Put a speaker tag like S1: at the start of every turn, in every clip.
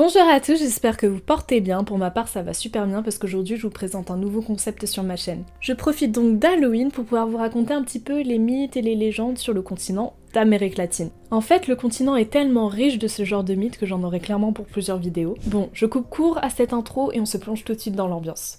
S1: Bonjour à tous, j'espère que vous portez bien. Pour ma part, ça va super bien parce qu'aujourd'hui, je vous présente un nouveau concept sur ma chaîne. Je profite donc d'Halloween pour pouvoir vous raconter un petit peu les mythes et les légendes sur le continent d'Amérique latine. En fait, le continent est tellement riche de ce genre de mythes que j'en aurai clairement pour plusieurs vidéos. Bon, je coupe court à cette intro et on se plonge tout de suite dans l'ambiance.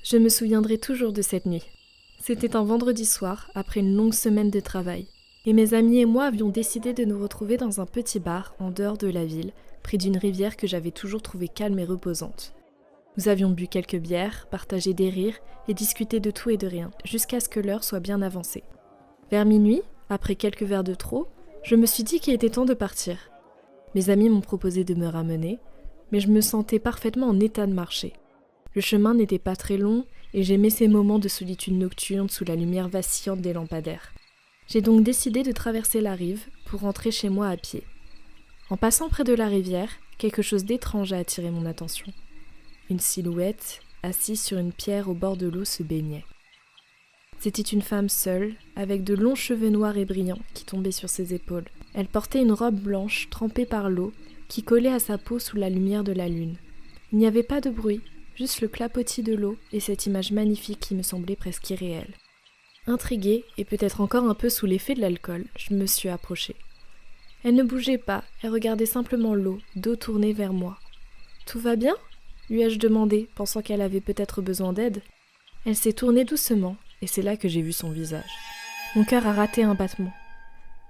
S1: Je me souviendrai toujours de cette nuit. C'était un vendredi soir, après une longue semaine de travail, et mes amis et moi avions décidé de nous retrouver dans un petit bar en dehors de la ville, près d'une rivière que j'avais toujours trouvée calme et reposante. Nous avions bu quelques bières, partagé des rires et discuté de tout et de rien, jusqu'à ce que l'heure soit bien avancée. Vers minuit, après quelques verres de trop, je me suis dit qu'il était temps de partir. Mes amis m'ont proposé de me ramener, mais je me sentais parfaitement en état de marcher. Le chemin n'était pas très long et j'aimais ces moments de solitude nocturne sous la lumière vacillante des lampadaires. J'ai donc décidé de traverser la rive pour rentrer chez moi à pied. En passant près de la rivière, quelque chose d'étrange a attiré mon attention. Une silhouette, assise sur une pierre au bord de l'eau, se baignait. C'était une femme seule, avec de longs cheveux noirs et brillants qui tombaient sur ses épaules. Elle portait une robe blanche trempée par l'eau qui collait à sa peau sous la lumière de la lune. Il n'y avait pas de bruit, juste le clapotis de l'eau et cette image magnifique qui me semblait presque irréelle. Intriguée, et peut-être encore un peu sous l'effet de l'alcool, je me suis approchée. Elle ne bougeait pas, elle regardait simplement l'eau, dos tourné vers moi. « Tout va bien ?» lui ai-je demandé, pensant qu'elle avait peut-être besoin d'aide. Elle s'est tournée doucement, et c'est là que j'ai vu son visage. Mon cœur a raté un battement.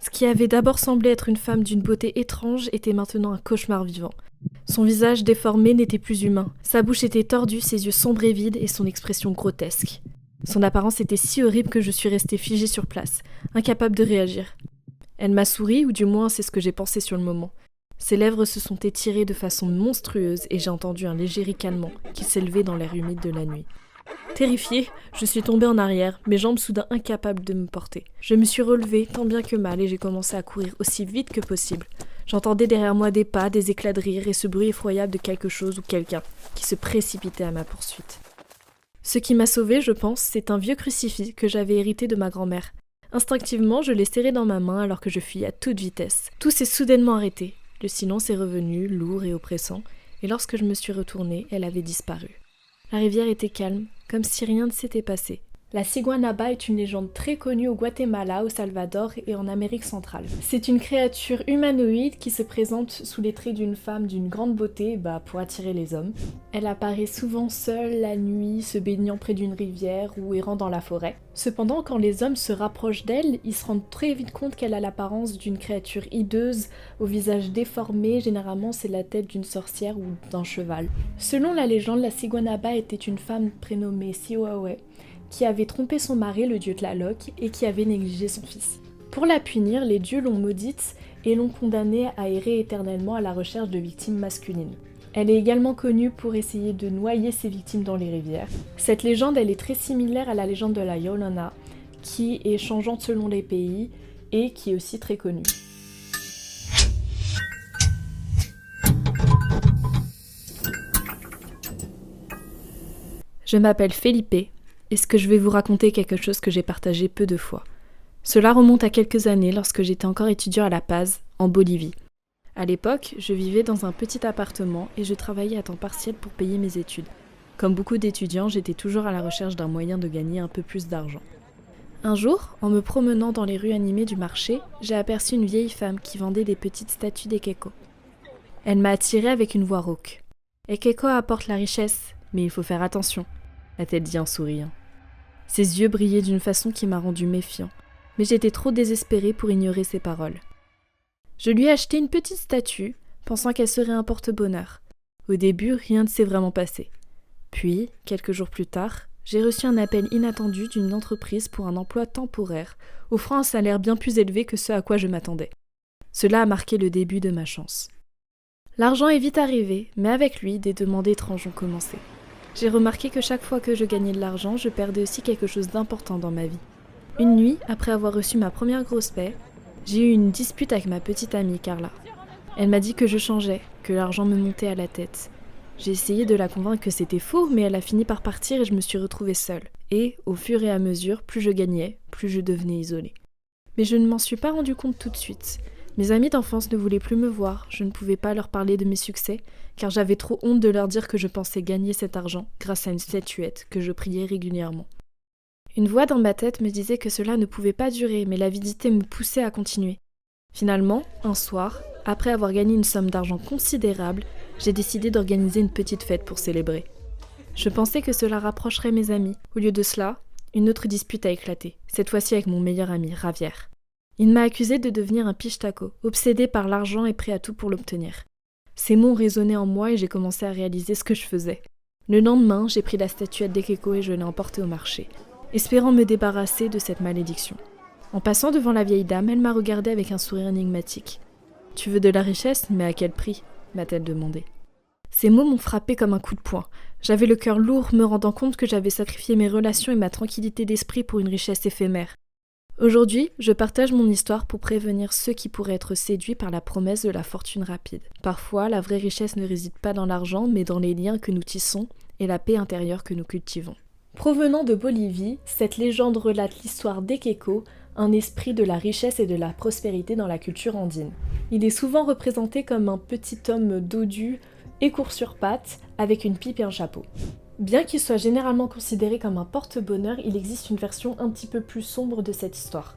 S1: Ce qui avait d'abord semblé être une femme d'une beauté étrange était maintenant un cauchemar vivant. Son visage déformé n'était plus humain. Sa bouche était tordue, ses yeux sombres et vides et son expression grotesque. Son apparence était si horrible que je suis restée figée sur place, incapable de réagir. Elle m'a souri, ou du moins c'est ce que j'ai pensé sur le moment. Ses lèvres se sont étirées de façon monstrueuse et j'ai entendu un léger ricanement qui s'élevait dans l'air humide de la nuit. Terrifiée, je suis tombée en arrière, mes jambes soudain incapables de me porter. Je me suis relevée tant bien que mal et j'ai commencé à courir aussi vite que possible. J'entendais derrière moi des pas, des éclats de rire et ce bruit effroyable de quelque chose ou quelqu'un qui se précipitait à ma poursuite. Ce qui m'a sauvée, je pense, c'est un vieux crucifix que j'avais hérité de ma grand-mère. Instinctivement, je l'ai serré dans ma main alors que je fuyais à toute vitesse. Tout s'est soudainement arrêté. Le silence est revenu, lourd et oppressant, et lorsque je me suis retournée, elle avait disparu. La rivière était calme, comme si rien ne s'était passé. La ciguanaba est une légende très connue au Guatemala, au Salvador et en Amérique centrale. C'est une créature humanoïde qui se présente sous les traits d'une femme d'une grande beauté pour attirer les hommes. Elle apparaît souvent seule la nuit, se baignant près d'une rivière ou errant dans la forêt. Cependant, quand les hommes se rapprochent d'elle, ils se rendent très vite compte qu'elle a l'apparence d'une créature hideuse, au visage déformé, généralement c'est la tête d'une sorcière ou d'un cheval. Selon la légende, la ciguanaba était une femme prénommée Siwawe, qui avait trompé son mari, le dieu Tlaloc, et qui avait négligé son fils. Pour la punir, les dieux l'ont maudite et l'ont condamnée à errer éternellement à la recherche de victimes masculines. Elle est également connue pour essayer de noyer ses victimes dans les rivières. Cette légende, elle est très similaire à la légende de la Llorona, qui est changeante selon les pays et qui est aussi très connue. Je m'appelle Felipe. Est-ce que je vais vous raconter quelque chose que j'ai partagé peu de fois? Cela remonte à quelques années lorsque j'étais encore étudiant à La Paz, en Bolivie. À l'époque, je vivais dans un petit appartement et je travaillais à temps partiel pour payer mes études. Comme beaucoup d'étudiants, j'étais toujours à la recherche d'un moyen de gagner un peu plus d'argent. Un jour, en me promenant dans les rues animées du marché, j'ai aperçu une vieille femme qui vendait des petites statues d'Ekeko. Elle m'a attirée avec une voix rauque. « Ekeko apporte la richesse, mais il faut faire attention », a-t-elle dit en souriant. Ses yeux brillaient d'une façon qui m'a rendu méfiant, mais j'étais trop désespérée pour ignorer ses paroles. Je lui ai acheté une petite statue, pensant qu'elle serait un porte-bonheur. Au début, rien ne s'est vraiment passé. Puis, quelques jours plus tard, j'ai reçu un appel inattendu d'une entreprise pour un emploi temporaire, offrant un salaire bien plus élevé que ce à quoi je m'attendais. Cela a marqué le début de ma chance. L'argent est vite arrivé, mais avec lui, des demandes étranges ont commencé. J'ai remarqué que chaque fois que je gagnais de l'argent, je perdais aussi quelque chose d'important dans ma vie. Une nuit, après avoir reçu ma première grosse paie, j'ai eu une dispute avec ma petite amie Carla. Elle m'a dit que je changeais, que l'argent me montait à la tête. J'ai essayé de la convaincre que c'était faux, mais elle a fini par partir et je me suis retrouvée seule. Et, au fur et à mesure, plus je gagnais, plus je devenais isolée. Mais je ne m'en suis pas rendu compte tout de suite. Mes amis d'enfance ne voulaient plus me voir, je ne pouvais pas leur parler de mes succès, car j'avais trop honte de leur dire que je pensais gagner cet argent grâce à une statuette que je priais régulièrement. Une voix dans ma tête me disait que cela ne pouvait pas durer, mais l'avidité me poussait à continuer. Finalement, un soir, après avoir gagné une somme d'argent considérable, j'ai décidé d'organiser une petite fête pour célébrer. Je pensais que cela rapprocherait mes amis. Au lieu de cela, une autre dispute a éclaté, cette fois-ci avec mon meilleur ami, Ravière. Il m'a accusé de devenir un piche-taco, obsédé par l'argent et prêt à tout pour l'obtenir. Ces mots résonnaient en moi et j'ai commencé à réaliser ce que je faisais. Le lendemain, j'ai pris la statuette d'Ekeko et je l'ai emportée au marché, espérant me débarrasser de cette malédiction. En passant devant la vieille dame, elle m'a regardé avec un sourire énigmatique. « Tu veux de la richesse, mais à quel prix ?» m'a-t-elle demandé. Ces mots m'ont frappé comme un coup de poing. J'avais le cœur lourd, me rendant compte que j'avais sacrifié mes relations et ma tranquillité d'esprit pour une richesse éphémère. Aujourd'hui, je partage mon histoire pour prévenir ceux qui pourraient être séduits par la promesse de la fortune rapide. Parfois, la vraie richesse ne réside pas dans l'argent, mais dans les liens que nous tissons et la paix intérieure que nous cultivons. Provenant de Bolivie, cette légende relate l'histoire d'Ekeko, un esprit de la richesse et de la prospérité dans la culture andine. Il est souvent représenté comme un petit homme dodu et court sur pattes, avec une pipe et un chapeau. Bien qu'il soit généralement considéré comme un porte-bonheur, il existe une version un petit peu plus sombre de cette histoire.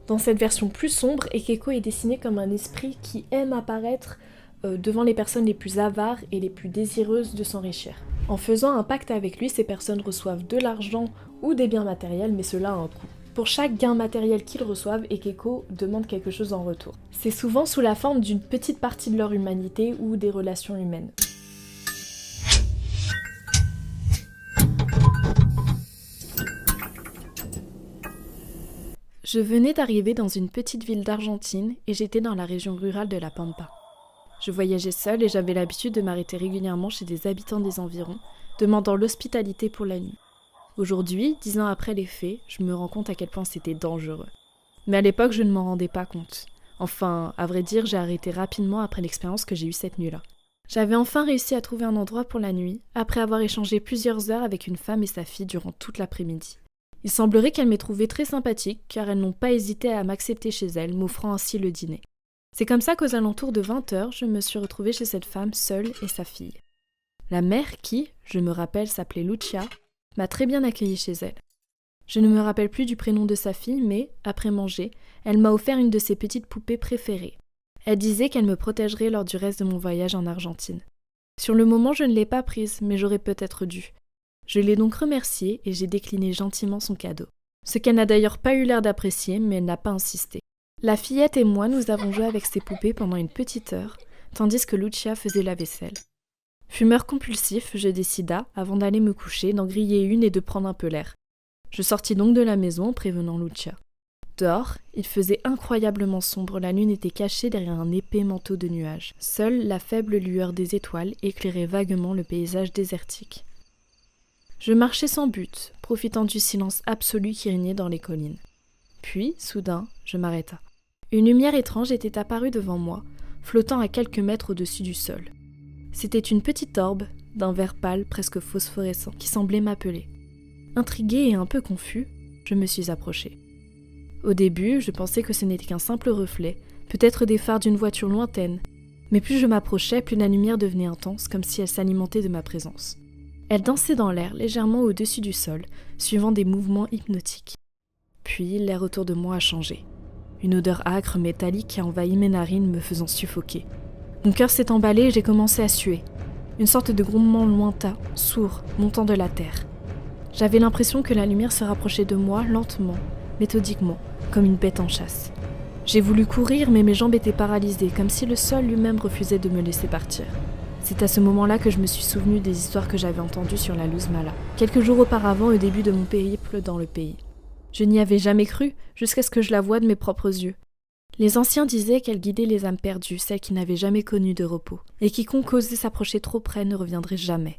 S1: Dans cette version plus sombre, Ekeko est dessiné comme un esprit qui aime apparaître devant les personnes les plus avares et les plus désireuses de s'enrichir. En faisant un pacte avec lui, ces personnes reçoivent de l'argent ou des biens matériels, mais cela a un coût. Pour chaque gain matériel qu'ils reçoivent, Ekeko demande quelque chose en retour. C'est souvent sous la forme d'une petite partie de leur humanité ou des relations humaines. Je venais d'arriver dans une petite ville d'Argentine et j'étais dans la région rurale de la Pampa. Je voyageais seule et j'avais l'habitude de m'arrêter régulièrement chez des habitants des environs, demandant l'hospitalité pour la nuit. Aujourd'hui, 10 ans après les faits, je me rends compte à quel point c'était dangereux. Mais à l'époque, je ne m'en rendais pas compte. Enfin, à vrai dire, j'ai arrêté rapidement après l'expérience que j'ai eue cette nuit-là. J'avais enfin réussi à trouver un endroit pour la nuit, après avoir échangé plusieurs heures avec une femme et sa fille durant toute l'après-midi. Il semblerait qu'elles m'aient trouvé très sympathique, car elles n'ont pas hésité à m'accepter chez elles, m'offrant ainsi le dîner. C'est comme ça qu'aux alentours de 20h, je me suis retrouvée chez cette femme seule et sa fille. La mère qui, je me rappelle, s'appelait Lucia, m'a très bien accueillie chez elle. Je ne me rappelle plus du prénom de sa fille, mais, après manger, elle m'a offert une de ses petites poupées préférées. Elle disait qu'elle me protégerait lors du reste de mon voyage en Argentine. Sur le moment, je ne l'ai pas prise, mais j'aurais peut-être dû. Je l'ai donc remerciée et j'ai décliné gentiment son cadeau. Ce qu'elle n'a d'ailleurs pas eu l'air d'apprécier, mais elle n'a pas insisté. La fillette et moi, nous avons joué avec ces poupées pendant une petite heure, tandis que Lucia faisait la vaisselle. Fumeur compulsif, je décida, avant d'aller me coucher, d'en griller une et de prendre un peu l'air. Je sortis donc de la maison en prévenant Lucia. Dehors, il faisait incroyablement sombre, la lune était cachée derrière un épais manteau de nuages. Seule la faible lueur des étoiles éclairait vaguement le paysage désertique. Je marchais sans but, profitant du silence absolu qui régnait dans les collines. Puis, soudain, je m'arrêta. Une lumière étrange était apparue devant moi, flottant à quelques mètres au-dessus du sol. C'était une petite orbe, d'un vert pâle presque phosphorescent, qui semblait m'appeler. Intrigué et un peu confus, je me suis approché. Au début, je pensais que ce n'était qu'un simple reflet, peut-être des phares d'une voiture lointaine, mais plus je m'approchais, plus la lumière devenait intense, comme si elle s'alimentait de ma présence. Elle dansait dans l'air, légèrement au-dessus du sol, suivant des mouvements hypnotiques. Puis, l'air autour de moi a changé. Une odeur âcre, métallique a envahi mes narines, me faisant suffoquer. Mon cœur s'est emballé et j'ai commencé à suer. Une sorte de grondement lointain, sourd, montant de la terre. J'avais l'impression que la lumière se rapprochait de moi, lentement, méthodiquement, comme une bête en chasse. J'ai voulu courir, mais mes jambes étaient paralysées, comme si le sol lui-même refusait de me laisser partir. C'est à ce moment-là que je me suis souvenu des histoires que j'avais entendues sur la Luz Mala, quelques jours auparavant au début de mon périple dans le pays. Je n'y avais jamais cru, jusqu'à ce que je la voie de mes propres yeux. Les anciens disaient qu'elle guidait les âmes perdues, celles qui n'avaient jamais connu de repos, et quiconque osait s'approcher trop près ne reviendrait jamais.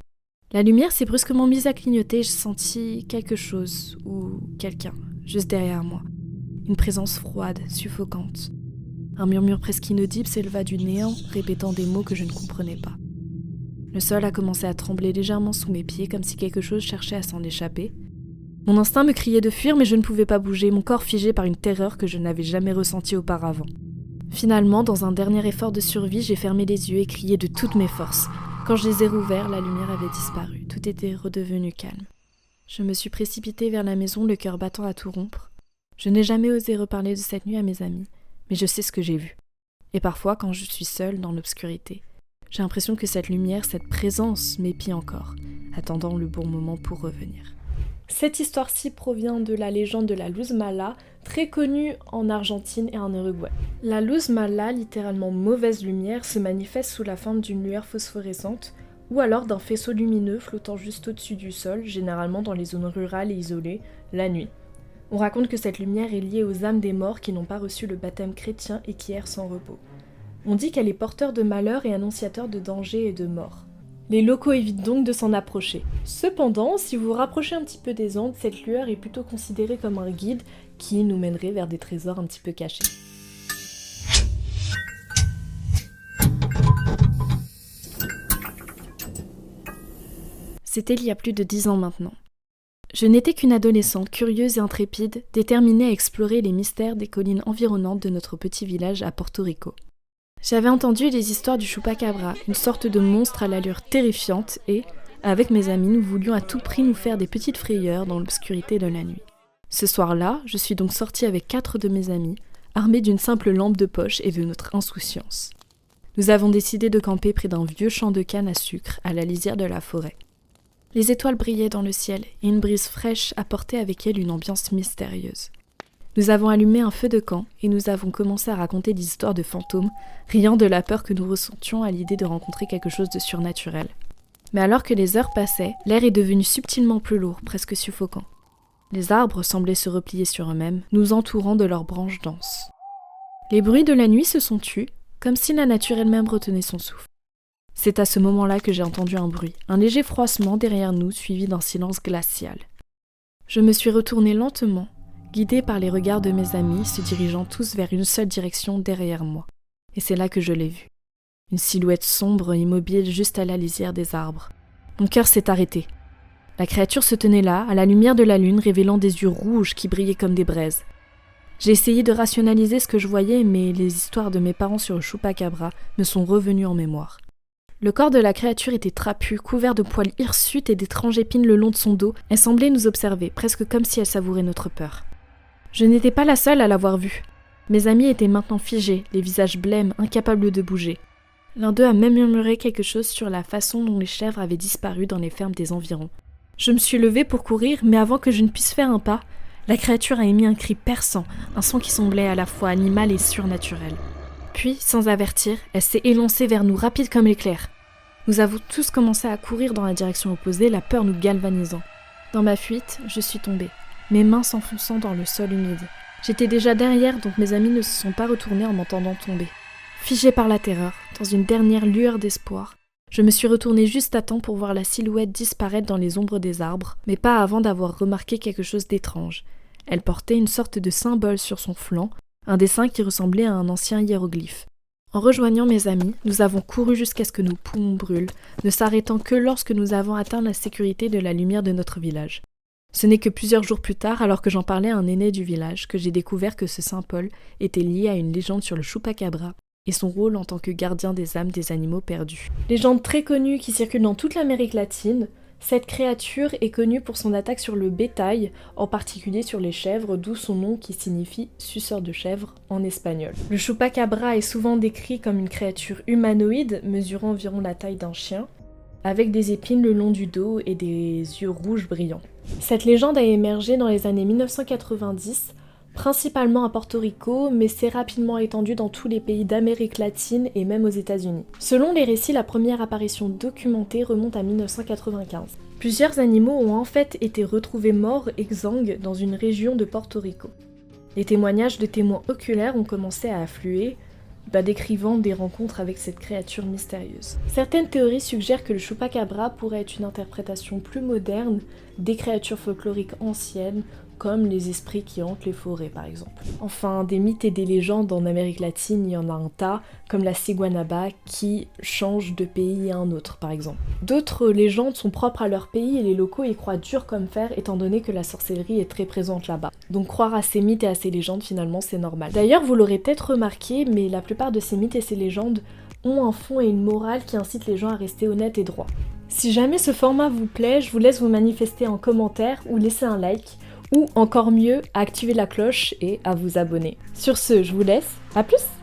S1: La lumière s'est brusquement mise à clignoter et je sentis quelque chose, ou quelqu'un, juste derrière moi. Une présence froide, suffocante. Un murmure presque inaudible s'éleva du néant, répétant des mots que je ne comprenais pas. Le sol a commencé à trembler légèrement sous mes pieds, comme si quelque chose cherchait à s'en échapper. Mon instinct me criait de fuir, mais je ne pouvais pas bouger, mon corps figé par une terreur que je n'avais jamais ressentie auparavant. Finalement, dans un dernier effort de survie, j'ai fermé les yeux et crié de toutes mes forces. Quand je les ai rouverts, la lumière avait disparu. Tout était redevenu calme. Je me suis précipitée vers la maison, le cœur battant à tout rompre. Je n'ai jamais osé reparler de cette nuit à mes amis, mais je sais ce que j'ai vu. Et parfois, quand je suis seule dans l'obscurité, j'ai l'impression que cette lumière, cette présence m'épie encore, attendant le bon moment pour revenir. Cette histoire-ci provient de la légende de la Luz Mala, très connue en Argentine et en Uruguay. La Luz Mala, littéralement mauvaise lumière, se manifeste sous la forme d'une lueur phosphorescente ou alors d'un faisceau lumineux flottant juste au-dessus du sol, généralement dans les zones rurales et isolées, la nuit. On raconte que cette lumière est liée aux âmes des morts qui n'ont pas reçu le baptême chrétien et qui errent sans repos. On dit qu'elle est porteur de malheur et annonciateur de danger et de mort. Les locaux évitent donc de s'en approcher. Cependant, si vous vous rapprochez un petit peu des ondes, cette lueur est plutôt considérée comme un guide qui nous mènerait vers des trésors un petit peu cachés. C'était il y a plus de 10 ans maintenant. Je n'étais qu'une adolescente curieuse et intrépide, déterminée à explorer les mystères des collines environnantes de notre petit village à Porto Rico. J'avais entendu les histoires du chupacabra, une sorte de monstre à l'allure terrifiante et, avec mes amis, nous voulions à tout prix nous faire des petites frayeurs dans l'obscurité de la nuit. Ce soir-là, je suis donc sortie avec 4 de mes amis, armés d'une simple lampe de poche et de notre insouciance. Nous avons décidé de camper près d'un vieux champ de canne à sucre à la lisière de la forêt. Les étoiles brillaient dans le ciel et une brise fraîche apportait avec elle une ambiance mystérieuse. Nous avons allumé un feu de camp et nous avons commencé à raconter des histoires de fantômes, riant de la peur que nous ressentions à l'idée de rencontrer quelque chose de surnaturel. Mais alors que les heures passaient, l'air est devenu subtilement plus lourd, presque suffocant. Les arbres semblaient se replier sur eux-mêmes, nous entourant de leurs branches denses. Les bruits de la nuit se sont tus, comme si la nature elle-même retenait son souffle. C'est à ce moment-là que j'ai entendu un bruit, un léger froissement derrière nous suivi d'un silence glacial. Je me suis retournée lentement, guidée par les regards de mes amis se dirigeant tous vers une seule direction derrière moi. Et c'est là que je l'ai vue. Une silhouette sombre immobile juste à la lisière des arbres. Mon cœur s'est arrêté. La créature se tenait là, à la lumière de la lune, révélant des yeux rouges qui brillaient comme des braises. J'ai essayé de rationaliser ce que je voyais, mais les histoires de mes parents sur le chupacabra me sont revenues en mémoire. Le corps de la créature était trapu, couvert de poils hirsutes et d'étranges épines le long de son dos. Elle semblait nous observer, presque comme si elle savourait notre peur. Je n'étais pas la seule à l'avoir vue. Mes amis étaient maintenant figés, les visages blêmes, incapables de bouger. L'un d'eux a même murmuré quelque chose sur la façon dont les chèvres avaient disparu dans les fermes des environs. Je me suis levée pour courir, mais avant que je ne puisse faire un pas, la créature a émis un cri perçant, un son qui semblait à la fois animal et surnaturel. Puis, sans avertir, elle s'est élancée vers nous, rapide comme l'éclair. Nous avons tous commencé à courir dans la direction opposée, la peur nous galvanisant. Dans ma fuite, je suis tombée, mes mains s'enfonçant dans le sol humide. J'étais déjà derrière, donc mes amis ne se sont pas retournés en m'entendant tomber. Figée par la terreur, dans une dernière lueur d'espoir, je me suis retournée juste à temps pour voir la silhouette disparaître dans les ombres des arbres, mais pas avant d'avoir remarqué quelque chose d'étrange. Elle portait une sorte de symbole sur son flanc, un dessin qui ressemblait à un ancien hiéroglyphe. En rejoignant mes amis, nous avons couru jusqu'à ce que nos poumons brûlent, ne s'arrêtant que lorsque nous avons atteint la sécurité de la lumière de notre village. Ce n'est que plusieurs jours plus tard, alors que j'en parlais à un aîné du village, que j'ai découvert que ce saint Paul était lié à une légende sur le chupacabra et son rôle en tant que gardien des âmes des animaux perdus. Légende très connue qui circule dans toute l'Amérique latine, cette créature est connue pour son attaque sur le bétail, en particulier sur les chèvres, d'où son nom qui signifie « suceur de chèvre » en espagnol. Le chupacabra est souvent décrit comme une créature humanoïde, mesurant environ la taille d'un chien, avec des épines le long du dos et des yeux rouges brillants. Cette légende a émergé dans les années 1990, principalement à Porto Rico, mais s'est rapidement étendue dans tous les pays d'Amérique latine et même aux États-Unis. Selon les récits, la première apparition documentée remonte à 1995. Plusieurs animaux ont en fait été retrouvés morts exsangues dans une région de Porto Rico. Les témoignages de témoins oculaires ont commencé à affluer, décrivant des rencontres avec cette créature mystérieuse. Certaines théories suggèrent que le chupacabra pourrait être une interprétation plus moderne des créatures folkloriques anciennes, comme les esprits qui hantent les forêts par exemple. Enfin, des mythes et des légendes en Amérique latine, il y en a un tas, comme la ciguanaba qui change de pays à un autre par exemple. D'autres légendes sont propres à leur pays et les locaux y croient dur comme fer étant donné que la sorcellerie est très présente là-bas. Donc croire à ces mythes et à ces légendes finalement c'est normal. D'ailleurs vous l'aurez peut-être remarqué, mais la plupart de ces mythes et ces légendes ont un fond et une morale qui incitent les gens à rester honnêtes et droits. Si jamais ce format vous plaît, je vous laisse vous manifester en commentaire ou laisser un like, ou encore mieux, à activer la cloche et à vous abonner. Sur ce, je vous laisse, à plus!